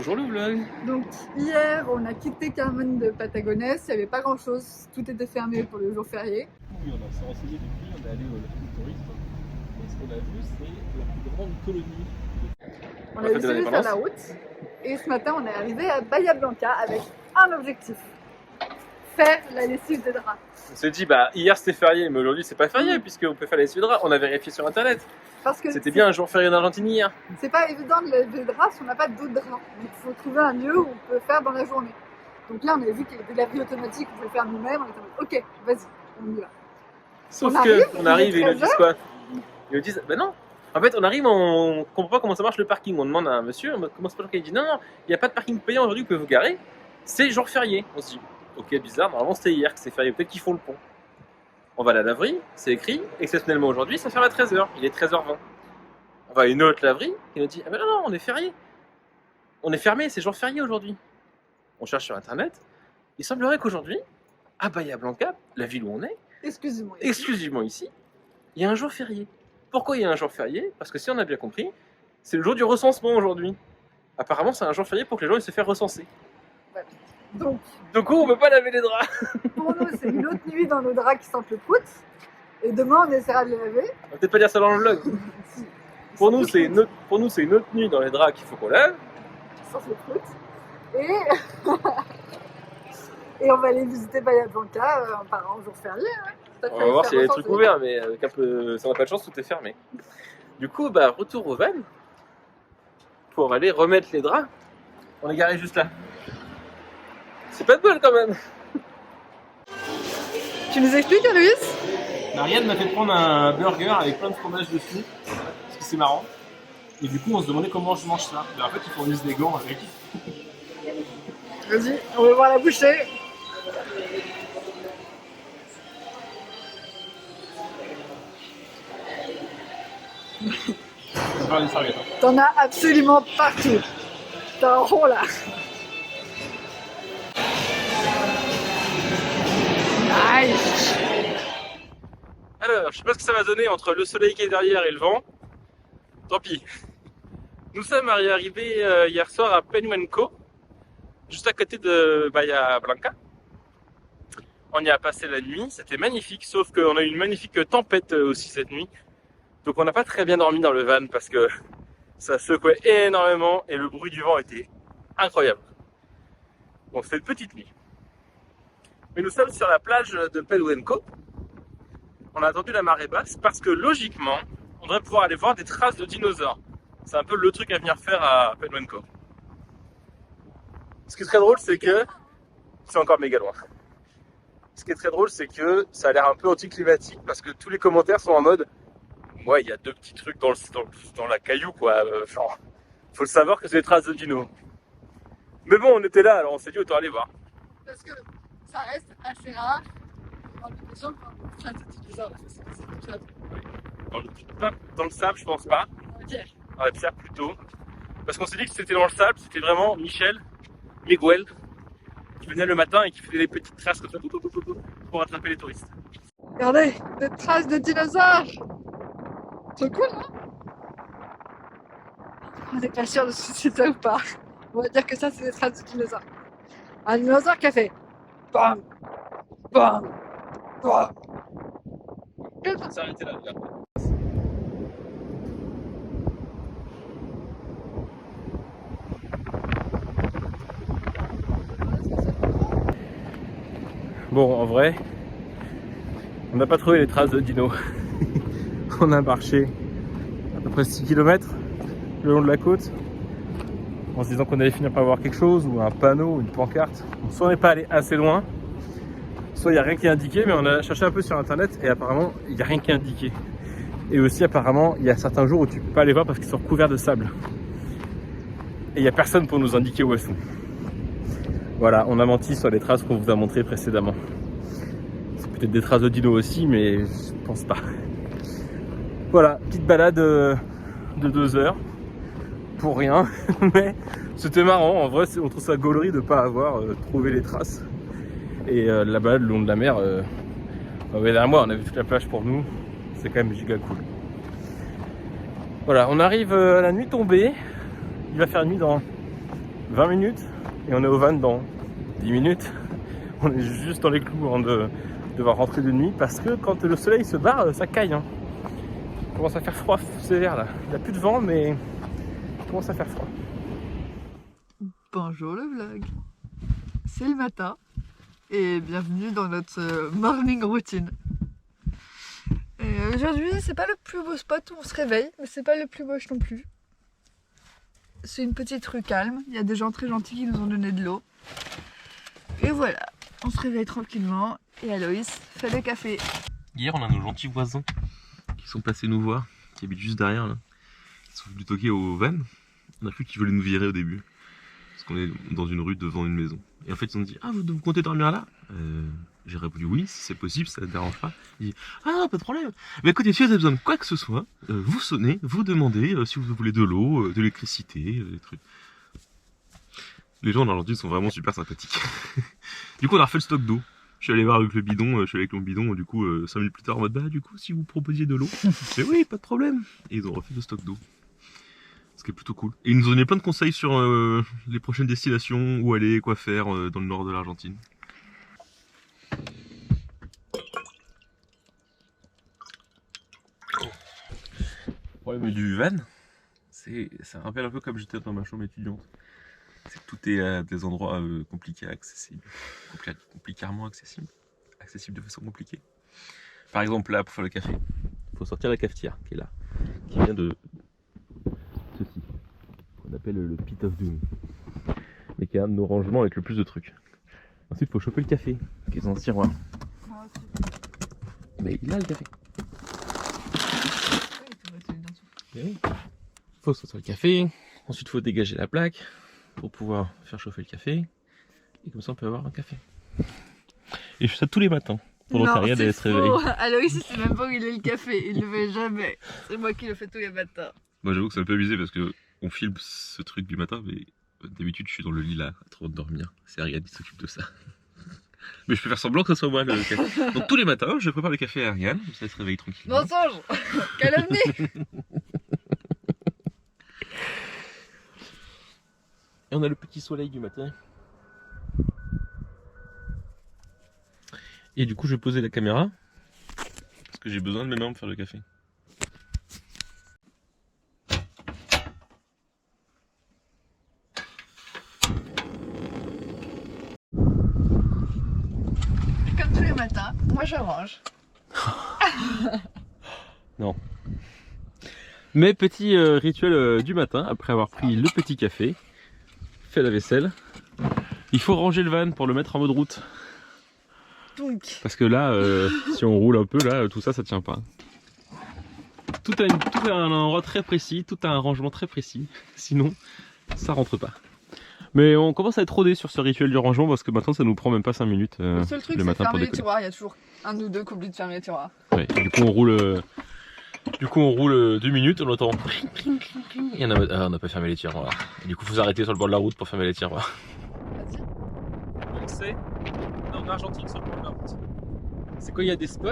bonjour le vlog. Donc hier, on a quitté Carmen de Patagones, il n'y avait pas grand chose, tout était fermé pour le jour férié. Oui, on s'est renseigné depuis, on est allé au Lac Touriste. Et ce qu'on a vu, c'est la plus grande colonie. On a décidé de faire la route et ce matin, on est arrivé à Bahia Blanca avec un objectif, faire la lessive des draps. On s'est dit, bah hier c'était férié, mais aujourd'hui c'est pas férié puisqu'on peut faire la lessive de draps. On a vérifié sur internet. Parce que c'était bien un jour férié en Argentine hier. C'est pas évident de lever les draps si on n'a pas d'autres draps. Donc il faut trouver un lieu où on peut faire dans la journée. Donc là, on avait vu qu'il y avait des laveries automatiques, on pouvait le faire nous-mêmes. On était en mode, ok, vas-y, on y va. Sauf qu'on arrive et ils nous disent quoi? Ils nous disent, bah non. En fait, on arrive, on comprend pas comment ça marche le parking. On demande à un monsieur, comment ça marche? Il dit, non, non, il n'y a pas de parking payant aujourd'hui, vous pouvez vous garer. C'est jour férié. On se dit, ok, bizarre, normalement c'était hier que c'est férié, peut-être qu'ils font le pont. On va à la laverie, c'est écrit, exceptionnellement aujourd'hui, ça ferme à 13h, il est 13h20. On va à une autre laverie, et on dit, ah ben non, non, on est férié. On est fermé, c'est jour férié aujourd'hui. On cherche sur internet, il semblerait qu'aujourd'hui, à Bahia Blanca, la ville où on est, exclusivement ici, il y a un jour férié. Pourquoi il y a un jour férié? Parce que si on a bien compris, c'est le jour du recensement aujourd'hui. Apparemment, c'est un jour férié pour que les gens ils se fassent recenser. Ouais. Donc on peut pas laver les draps. Pour nous, c'est une autre nuit dans nos draps qui sentent le prout. Et demain, on essaiera de les laver. On va peut-être pas dire ça dans le vlog. Si. Pour nous, c'est une autre nuit dans les draps qu'il faut qu'on lave. Qui sentent le prout. Et on va aller visiter Bahia Blanca par un jour férié. Ouais. On va voir s'il y a des trucs ouverts, mais avec un peu, si on n'a pas de chance, tout est fermé. Du coup, bah, retour au van pour aller remettre les draps. On est garé juste là. C'est pas de bol quand même. Tu nous expliques, Louis? Marianne m'a fait prendre un burger avec plein de fromage dessus, parce que c'est marrant. Et du coup, on se demandait comment je mange ça. Mais en fait, ils fournissent des gants avec. Vas-y, on va voir la bouchée. T'en as absolument partout. T'as un rond là. Nice. Alors, je sais pas ce que ça va donner entre le soleil qui est derrière et le vent. Tant pis. Nous sommes arrivés hier soir à Penuenco, juste à côté de Bahia Blanca. On y a passé la nuit, c'était magnifique, sauf qu'on a eu une magnifique tempête aussi cette nuit. Donc on n'a pas très bien dormi dans le van parce que ça secouait énormément et le bruit du vent était incroyable. Bon, c'était une petite nuit. Mais nous sommes sur la plage de Penuenco. On a attendu la marée basse parce que logiquement, on devrait pouvoir aller voir des traces de dinosaures. C'est un peu le truc à venir faire à Penuenco. Ce qui est très drôle, c'est que c'est encore méga loin. Ce qui est très drôle, c'est que ça a l'air un peu anticlimatique parce que tous les commentaires sont en mode ouais, il y a deux petits trucs dans la caillou, quoi. Genre, faut le savoir que c'est des traces de dinos. Mais bon, on était là, alors on s'est dit autant aller voir. Parce que ça reste assez rare. Les gens quand on trace de dinosaures, Dans le sable, je pense pas. Ok. Dans la pierre plutôt. Parce qu'on s'est dit que c'était dans le sable, c'était vraiment Miguel, qui venait le matin et qui faisait des petites traces comme ça pour attraper les touristes. Regardez, des traces de dinosaures. C'est cool, non? On n'est pas sûr de si c'est ça ou pas. On va dire que ça, c'est des traces de dinosaures. Un dinosaure qui a fait BAM BAM BAM. On s'est arrêté là, regarde. Bon, en vrai, on n'a pas trouvé les traces de dinos. On a marché à peu près 6 km le long de la côte en se disant qu'on allait finir par voir quelque chose, ou un panneau, une pancarte. Soit on n'est pas allé assez loin, soit il n'y a rien qui est indiqué, mais on a cherché un peu sur internet et apparemment il n'y a rien qui est indiqué. Et aussi apparemment il y a certains jours où tu ne peux pas les voir parce qu'ils sont recouverts de sable. Et il n'y a personne pour nous indiquer où elles sont. Voilà, on a menti sur les traces qu'on vous a montrées précédemment. C'est peut-être des traces de dinos aussi, mais je pense pas. Voilà, petite balade de 2 heures. Pour rien, mais c'était marrant. En vrai, on trouve ça gaulerie de ne pas avoir trouvé les traces. Et la balade le long de la mer, derrière moi, on a vu toute la plage pour nous. C'est quand même giga cool. Voilà, on arrive à la nuit tombée. Il va faire nuit dans 20 minutes et on est au van dans 10 minutes. On est juste dans les clous avant de devoir rentrer de nuit parce que quand le soleil se barre, ça caille. Hein. Il commence à faire froid sévère là. Il n'y a plus de vent mais il commence à faire froid. Bonjour le vlog, c'est le matin et bienvenue dans notre morning routine. Aujourd'hui c'est pas le plus beau spot où on se réveille, mais c'est pas le plus moche non plus. C'est une petite rue calme, il y a des gens très gentils qui nous ont donné de l'eau. Et voilà, on se réveille tranquillement et Aloïs fait le café. Hier on a nos gentils voisins qui sont passés nous voir, qui habitent juste derrière là. Ils sont venus toquer au van, on a cru qu'ils voulaient nous virer au début. Parce qu'on est dans une rue devant une maison. Et en fait ils ont dit « Ah vous comptez dormir là ?» J'ai répondu oui, si c'est possible, ça ne dérange pas. Il dit « Ah non, pas de problème. Mais écoutez, si vous avez besoin de quoi que ce soit, vous sonnez, vous demandez si vous voulez de l'eau, de l'électricité, des trucs. » Les gens en Argentine sont vraiment super sympathiques. Du coup on a refait le stock d'eau. Je suis allé voir avec le bidon, je suis allé avec mon bidon, du coup 5 minutes plus tard en mode « Bah du coup si vous proposiez de l'eau, mais oui, pas de problème. » Et ils ont refait le stock d'eau. Ce qui est plutôt cool. Et ils nous ont donné plein de conseils sur les prochaines destinations, où aller, quoi faire dans le nord de l'Argentine. Le problème du van, ça rappelle un peu comme j'étais dans ma chambre étudiante. C'est que tout est à des endroits compliqués, accessibles. Compliquément accessibles. Accessibles de façon compliquée. Par exemple là, pour faire le café, il faut sortir la cafetière qui est là, qui vient de ceci, qu'on appelle le Pit of Doom, mais qui est un de nos rangements avec le plus de trucs. Ensuite il faut choper le café, qui est dans ce tiroir. Mais il a le café. Il faut sortir le café, ensuite il faut dégager la plaque pour pouvoir faire chauffer le café, et comme ça on peut avoir un café. Et je fais ça tous les matins, pendant qu'Ariane elle se réveille. Aloïs il sait même pas où il est le café, il le fait jamais. C'est moi qui le fais tous les matins. Moi j'avoue que ça me fait amuser parce que on filme ce truc du matin, mais d'habitude je suis dans le lit là, à trop de dormir. C'est Ariane qui s'occupe de ça. Mais je peux faire semblant que ce soit moi le café. Donc tous les matins je prépare le café à Ariane, comme ça elle se réveille tranquillement. Mensonge. Calomnie. Et on a le petit soleil du matin. Et du coup je vais poser la caméra, parce que j'ai besoin de mes mains pour faire le café. Comme tous les matins, moi je range. Non. Mais petit rituel du matin, après avoir pris le petit café, fait la vaisselle, il faut ranger le van pour le mettre en mode route. Donc. Parce que là, si on roule un peu, là, tout ça, ça tient pas. Tout a un endroit très précis, tout a un rangement très précis, sinon ça rentre pas. Mais on commence à être rodé sur ce rituel du rangement parce que maintenant ça nous prend même pas 5 minutes le seul truc le c'est matin pour fermer les décoller. tiroirs, il y a toujours un ou deux qui oublient de fermer les tiroirs. Ouais, du coup on roule 2 minutes, on entend et on n'a pas fermé les tiroirs. Et du coup faut s'arrêter sur le bord de la route pour fermer les tiroirs. Vas-y. C'est en Argentine sur le bord de la route. C'est quand il y a des spots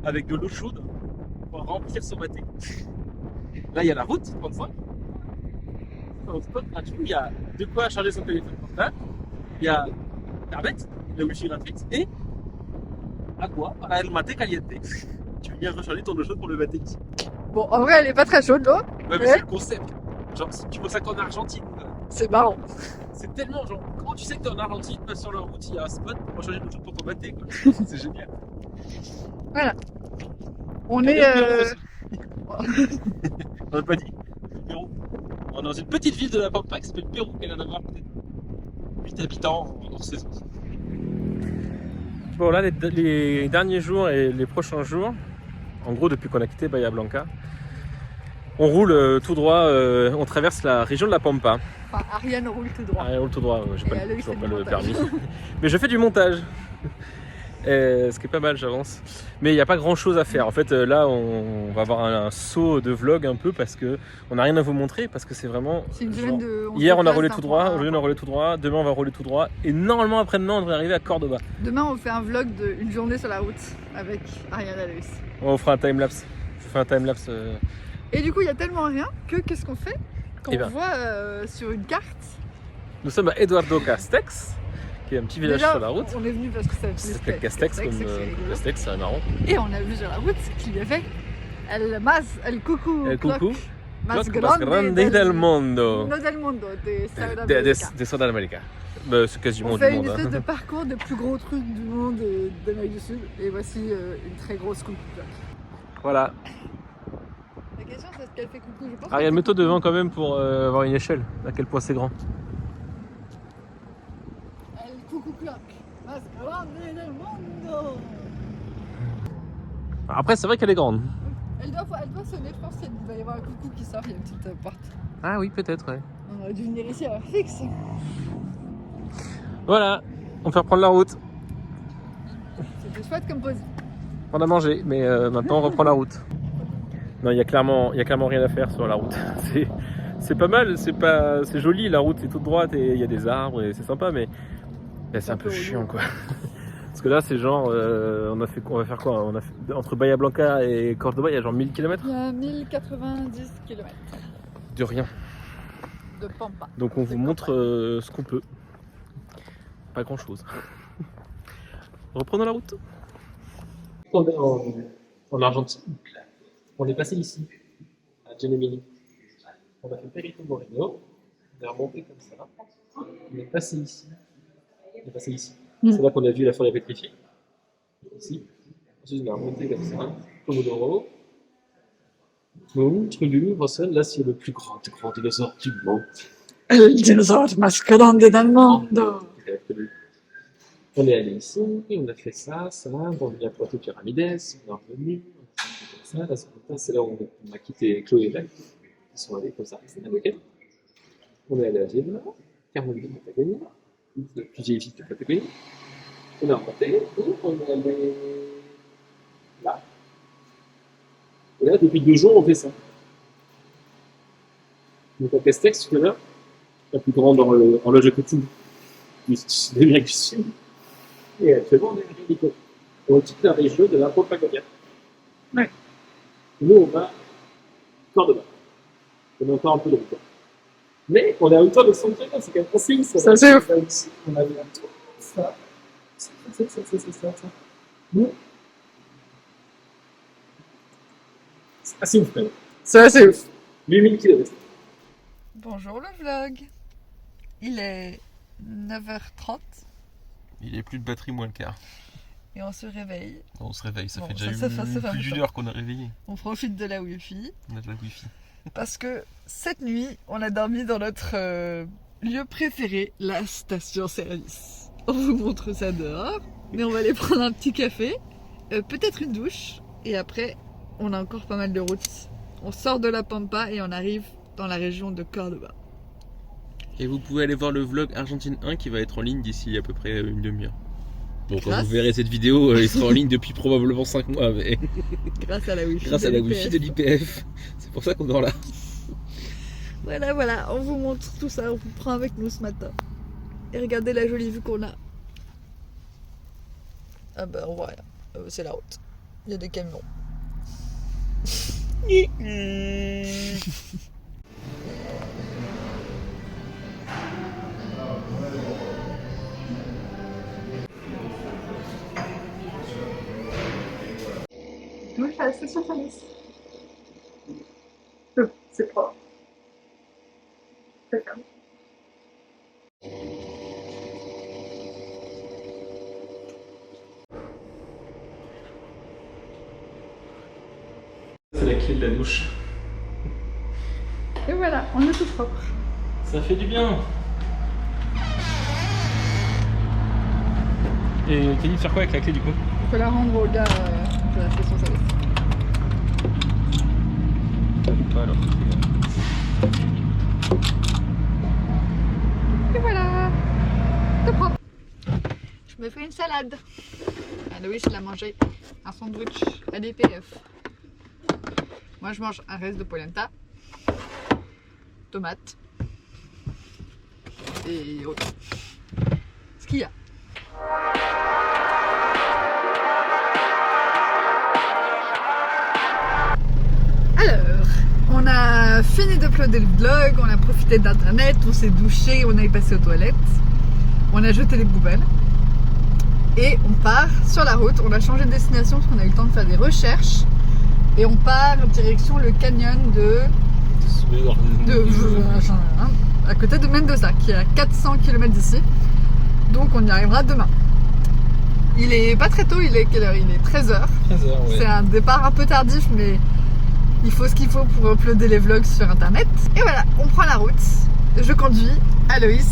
avec de l'eau chaude pour remplir son bateau. Là il y a la route, 35. Dans le spot gratuit, il y a de quoi charger son téléphone portable, il y a Internet, le wifi gratuit et agua para el mate caliente. Tu viens recharger ton eau chaude pour le maté ici. Bon, en vrai elle est pas très chaude l'eau. Ouais, mais c'est le concept. Genre, si tu vois ça qu'en Argentine, C'est marrant. c'est tellement genre. Comment tu sais que t'es en Argentine, sur la route, il y a un spot pour recharger l'eau chaude pour ton maté, quoi. C'est génial. Voilà. On Il y est. a le Pérou aussi. On n'a pas dit. Le Pérou. On est dans une petite ville de la Pampa qui s'appelle Pérou, qui a d'avoir peut-être 8 habitants hors saison. Bon, là, les derniers jours et les prochains jours, en gros, depuis qu'on a quitté Bahia Blanca, on roule tout droit, on traverse la région de la Pampa. Enfin, Ariane roule tout droit. Ah, on roule tout droit, j'ai Et Aloïs, toujours c'est pas du le montage. permis. Mais je fais du montage. Ce qui est pas mal, j'avance. Mais il n'y a pas grand chose à faire. En fait, là, on va avoir un saut de vlog un peu parce que on n'a rien à vous montrer. Parce que c'est vraiment. C'est une genre, semaine de. hier, on a déplace roulé d'un tout point droit. A à un Aujourd'hui, on a point roulé tout droit. Demain, on va rouler tout droit. Et normalement, après-demain, on devrait arriver à Cordoba. B. Demain, on fait un vlog d'une journée sur la route avec Ariane et Aloïs. On fera un timelapse. Je fais un timelapse. Et du coup, il y a tellement rien que qu'est-ce qu'on fait? qu'on Eh ben. voit sur une carte. Nous sommes à Eduardo Castex, qui est un petit village Déjà, sur la route. on est venu parce que ça Ça s'appelle Castex, comme c'est rigolo. Castex, c'est marrant. Et on a vu sur la route qu'il y avait el cucu El clock cucú, más clock más grande del mundo. No del mundo, de De Sudamérica. Sudamérica. Bah, c'est quasiment On du fait une monde. espèce Hein. de parcours des plus gros trucs du monde d'Amérique du Sud. Et voici une très grosse cucu clock. Voilà. La question c'est ce qu'elle fait coucou, je pense. Ariel, mets-toi devant quand même pour avoir une échelle, à quel point c'est grand. El cucu clock más grande del mundo. Après, c'est vrai qu'elle est grande. Elle doit sonner, je pense qu'il va y avoir un coucou qui sort, il y a une petite porte. Ah oui, peut-être, ouais. On aurait dû venir ici à l'heure fixe. Voilà, on va reprendre la route. C'était chouette comme pause. On a mangé, mais maintenant on reprend la route. Non, il y a clairement rien à faire sur la route. C'est pas mal, c'est joli, la route est toute droite et il y a des arbres et c'est sympa, mais c'est un peu chiant quoi. Parce que là c'est genre, on va faire quoi? On a fait, entre Bahia Blanca et Cordoba, il y a genre 1000 km Il y a 1090 km de rien. de Pampa. Donc on vous montre ce qu'on peut. Pas grand chose. Reprenons la route. On est en Argentine. On est passé ici, à Genemini. On a fait Perito Moreno. On est remonté comme ça. On est passé ici. On est passé ici. C'est là qu'on a vu la forêt pétrifiée. Ici. Ensuite on est remonté comme ça. Comodoro. Montre du Bruxelles. Là c'est le plus grand dinosaure du monde. El dinosaure más grande del mundo. On est allé ici, on a fait ça, on est venu à Puerto Pyramides, on est revenu, on a fait comme ça, là c'est là où on a quitté Chloé et Jacques, ils sont allés comme ça, c'est un week-end. On est allé à Gévla, Carmen de Patagonie, la plus vieille ville de Patagonie. On est remonté, et on est allé là. Et là, depuis 2 jours, on fait ça. Donc à Castex, tu vois, la plus grande horloge de côtine de l'Amérique du Sud. Et actuellement, on est à Rico. On quitte la région de la Patagonia. Ouais. Nous, on va à Cordoba. On a encore un peu de route. Mais on est à hauteur de Santiago, c'est quand même assez ouf. Ça, c'est ouf. On a vu ça. Nous, c'est assez ouf quand même. C'est assez ouf. 8000 km. Bonjour le vlog. Il est 9h30 Il est plus de batterie, moins le quart. et on se réveille. On se réveille, ça Bon, fait déjà ça fait un plus peu d'une temps. heure qu'on est réveillé. On profite de la wifi On a de la wifi. parce que cette nuit, on a dormi dans notre lieu préféré, la station-service. On vous montre ça dehors, mais on va aller prendre un petit café, peut-être une douche, et après, on a encore pas mal de routes. On sort de la Pampa et on arrive dans la région de Cordoba. Et vous pouvez aller voir le vlog Argentine 1 qui va être en ligne d'ici à peu près une demi-heure. Bon, quand Grâce. vous verrez cette vidéo, il sera en ligne depuis probablement 5 mois, mais Grâce à la wifi. grâce à la wifi de l'IPF. l'IPF. C'est pour ça qu'on dort là. Voilà, on vous montre tout ça, on vous prend avec nous ce matin. Et regardez la jolie vue qu'on a. Ah ben on voit rien, c'est la route. Il y a des camions. Douche à la station-service. C'est propre. C'est calme. C'est la clé de la douche. Et voilà, on est tout propre. Ça fait du bien. Et t'as dit de faire quoi avec la clé du coup? On peut la rendre au gars de la station-service. Alors. Et voilà, tout propre. Je me fais une salade. Aloïs l'a mangé un sandwich à l'IPF. Moi je mange un reste de polenta, tomate et autre. Ce qu'il y a. Alors, on a fini d'uploader le vlog, on a profité d'internet, on s'est douché, on est passé aux toilettes, on a jeté les poubelles et on part sur la route. On a changé de destination parce qu'on a eu le temps de faire des recherches et on part direction le canyon à côté de Mendoza qui est à 400 km d'ici, donc on y arrivera demain. Il est pas très tôt, il est quelle heure? Il est 13h. 13h, ouais. C'est un départ un peu tardif, mais il faut ce qu'il faut pour uploader les vlogs sur internet. Et voilà, on prend la route, je conduis, Aloïs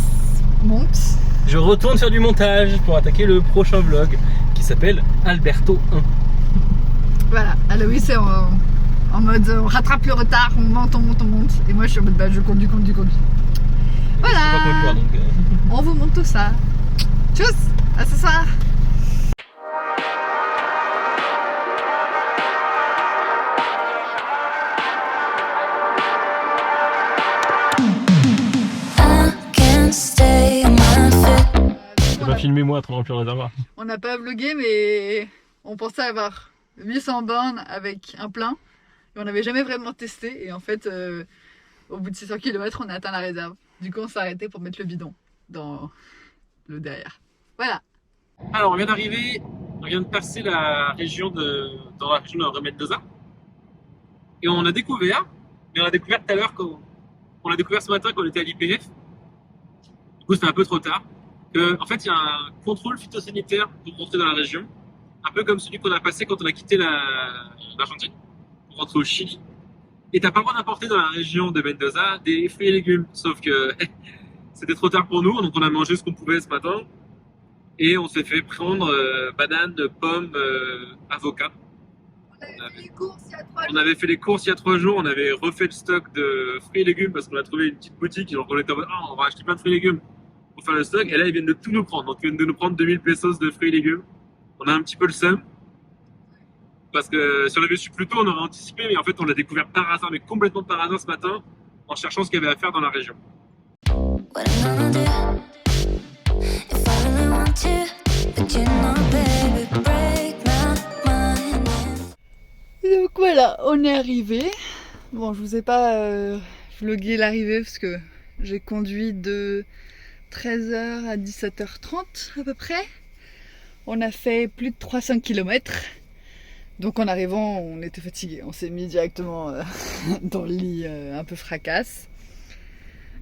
monte. Je retourne faire du montage pour attaquer le prochain vlog qui s'appelle Alberto 1. Voilà, Aloïs est en mode on rattrape le retard, on monte. Et moi je suis en mode bah, je conduis. Voilà, Je sais pas conduire, donc, on vous montre tout ça. Tchuss, à ce soir. Tu vas filmer moi à train de remplir le réservoir. On n'a pas vlogué, mais on pensait avoir 800 bornes avec un plein. Et on n'avait jamais vraiment testé. Et en fait, au bout de 600 km, on a atteint la réserve. Du coup, on s'est arrêté pour mettre le bidon dans le derrière. Voilà. Alors, on vient d'arriver, on vient de passer la région dans la région de Mendoza. Et on a découvert tout à l'heure, on l'a découvert ce matin quand on était à l'IPF. Du coup, c'était un peu trop tard. En fait, il y a un contrôle phytosanitaire pour rentrer dans la région, un peu comme celui qu'on a passé quand on a quitté l'Argentine pour rentrer au Chili. Et t'as pas le droit d'importer dans la région de Mendoza des fruits et légumes, sauf que c'était trop tard pour nous, donc on a mangé ce qu'on pouvait ce matin et on s'est fait prendre bananes, pommes, avocats. On avait fait les courses il y a 3 jours, on avait refait le stock de fruits et légumes parce qu'on a trouvé une petite boutique, donc on était en mode on va acheter plein de fruits et légumes pour faire le stock, et là ils viennent de tout nous prendre, donc ils viennent de nous prendre 2000 pesos de fruits et légumes. On a un petit peu le seum parce que si on avait su plus tôt on aurait anticipé, mais en fait on l'a découvert par hasard, mais complètement par hasard ce matin en cherchant ce qu'il y avait à faire dans la région. Donc voilà, on est arrivé. Bon, je vous ai pas vlogué l'arrivée parce que j'ai conduit de 13h à 17h30 à peu près. On a fait plus de 300 km. Donc en arrivant, on était fatigué. On s'est mis directement dans le lit un peu fracasse.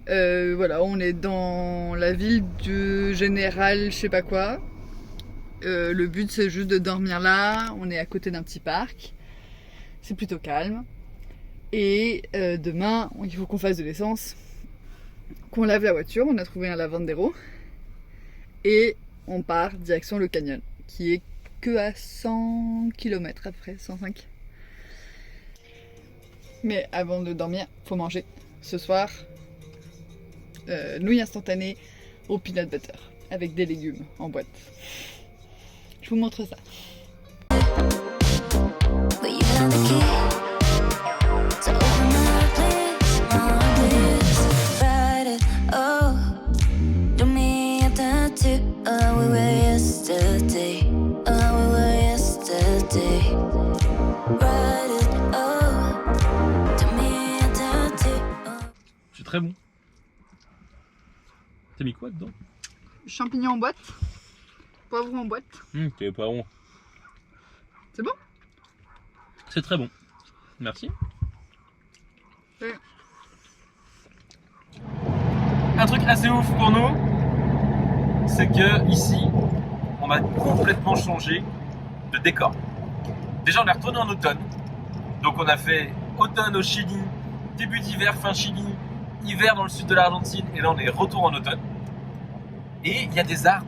Voilà, on est dans la ville du général je sais pas quoi. Le but c'est juste de dormir là. On est à côté d'un petit parc. C'est plutôt calme. Et demain, il faut qu'on fasse de l'essence, qu'on lave la voiture. On a trouvé un lavandero. Et on part direction le canyon, qui est que à 100 km à peu près, 105. Mais avant de dormir, faut manger. Ce soir, nouilles instantanées au peanut butter, avec des légumes en boîte. Je vous montre ça. C'est très bon. T'as mis quoi dedans? Champignons en boîte, poivrons en boîte. T'es pas bon. C'est bon? C'est très bon. Merci. Ouais. Un truc assez ouf pour nous, c'est que ici, on a complètement changé de décor. Déjà, on est retourné en automne. Donc, on a fait automne au Chili, début d'hiver, fin Chili, hiver dans le sud de l'Argentine, et là, on est retour en automne. Et il y a des arbres,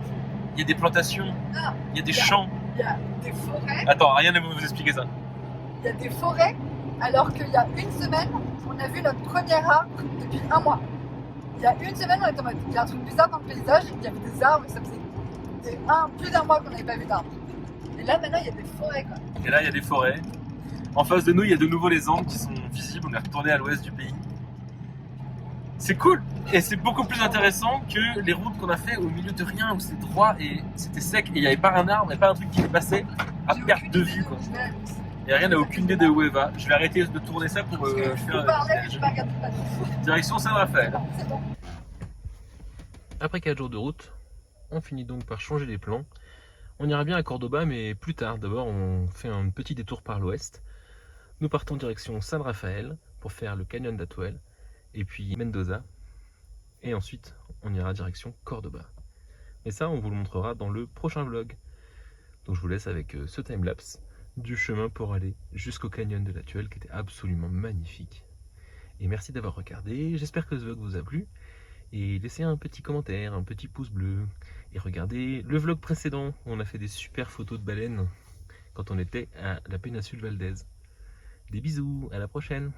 il y a des plantations, il y a des champs. Il y a des forêts. Attends, rien ne va vous expliquer ça. Il y a des forêts, alors qu'il y a une semaine, on a vu notre premier arbre depuis 1 mois. Il y a une semaine, on était en mode, il y a un truc bizarre dans le paysage, il y avait des arbres, et ça faisait plus d'1 mois qu'on n'avait pas vu d'arbres. Et là, maintenant, il y a des forêts, quoi. Et là, il y a des forêts. En face de nous, il y a de nouveau les Andes qui sont visibles. On est retourné à l'ouest du pays. C'est cool. Et c'est beaucoup plus intéressant que les routes qu'on a fait au milieu de rien, où c'était droit et c'était sec et il n'y avait pas un arbre et pas un truc qui dépassait à perte de vue, quoi. Et Ariane n'a aucune idée de où elle va. Je vais arrêter de tourner ça pour faire direction Saint-Raphaël. Après 4 jours de route, on finit donc par changer les plans. On ira bien à Cordoba, mais plus tard. D'abord, on fait un petit détour par l'ouest. Nous partons direction San Rafael pour faire le canyon d'Atuel, et puis Mendoza. Et ensuite, on ira direction Cordoba. Mais ça, on vous le montrera dans le prochain vlog. Donc je vous laisse avec ce timelapse du chemin pour aller jusqu'au canyon de l'Atuel, qui était absolument magnifique. Et merci d'avoir regardé. J'espère que ce vlog vous a plu. Et laissez un petit commentaire, un petit pouce bleu. Et regardez le vlog précédent. On a fait des super photos de baleines quand on était à la péninsule Valdez. Des bisous, à la prochaine!